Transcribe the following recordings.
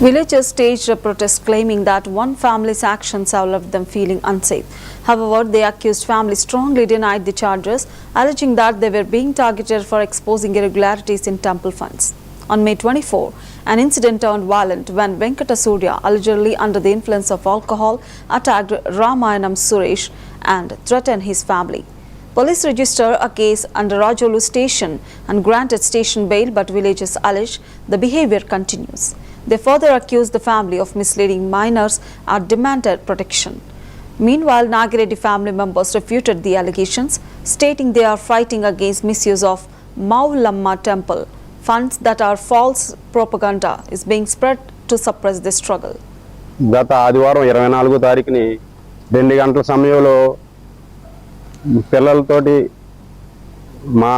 Villagers staged a protest claiming that one family's actions have left them feeling unsafe. However, the accused family strongly denied the charges, alleging that they were being targeted for exposing irregularities in temple funds. On May 24, an incident turned violent when Venkata Surya, allegedly under the influence of alcohol, attacked Ramayanam Suresh and threatened his family. Police registered a case under Rajolu station and granted station bail, but villagers allege the behavior continues. They further accused the family of misleading minors and demanded protection. Meanwhile, Nagireddy family members refuted the allegations, stating they are fighting against misuse of Maulamma temple funds that are false propaganda is being spread to suppress the struggle. గత ఆదివారం 24వ తారీఖుని 2 గంటల సమయంలో పిల్లలతోటి మా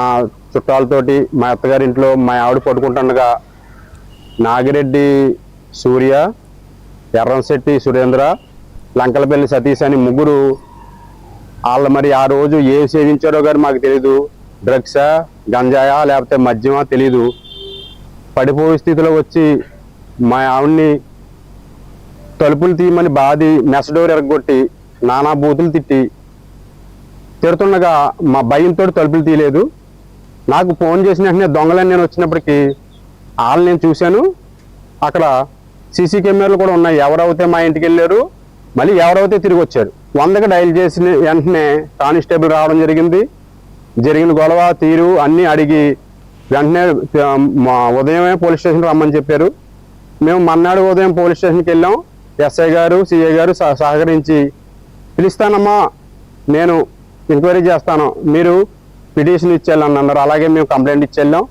చుట్టాలతోటి మా అత్తగారి ఇంట్లో మా ఆవిడ పడుకుంటుండగా నాగిరెడ్డి సూర్య, ఎర్రంశెట్టి సురేంద్ర, లంకలపల్లి సతీష్ అని ముగ్గురు వాళ్ళ మరి ఆ రోజు ఏ సేవించారో కానీ మాకు తెలియదు. డ్రగ్సా, గంజాయా లేకపోతే మద్యమా తెలీదు. పడిపోయే స్థితిలో వచ్చి మా ఆవిడ్ని తలుపులు తీయమని బాది మెసడోర్ ఎరగొట్టి నానా బూతులు తిడుతుండగా మా భయంతో తలుపులు తీయలేదు. నాకు ఫోన్ చేసిన వెంటనే దొంగలని నేను వచ్చినప్పటికీ వాళ్ళని నేను చూశాను. అక్కడ సీసీ కెమెరాలు కూడా ఉన్నాయి. ఎవరైతే మా ఇంటికి వెళ్ళారు, మళ్ళీ ఎవరైతే తిరిగి వచ్చారు. 100కి డైల్ చేసిన వెంటనే కానిస్టేబుల్ రావడం జరిగిన గొడవ తీరు అన్నీ అడిగి వెంటనే ఉదయమే పోలీస్ స్టేషన్కి రమ్మని చెప్పారు. మేము మర్నాడు ఉదయం పోలీస్ స్టేషన్కి వెళ్ళాం. ఎస్ఐ గారు, సిఐ గారు సహకరించి పిలుస్తానమ్మా, నేను ఎంక్వైరీ చేస్తాను, మీరు పిటిషన్ ఇచ్చేయాలని అన్నారు. అలాగే మేము కంప్లైంట్ ఇచ్చేళ్ళాం.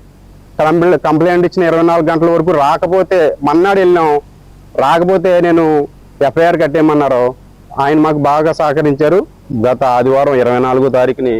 కంప్లైంట్ ఇచ్చిన 24 గంటల వరకు రాకపోతే మన్నాడు వెళ్ళాం. రాకపోతే నేను ఎఫ్ఐఆర్ కట్టేయమన్నారు. ఆయన మాకు బాగా సహకరించారు. గత ఆదివారం 24వ తారీఖుని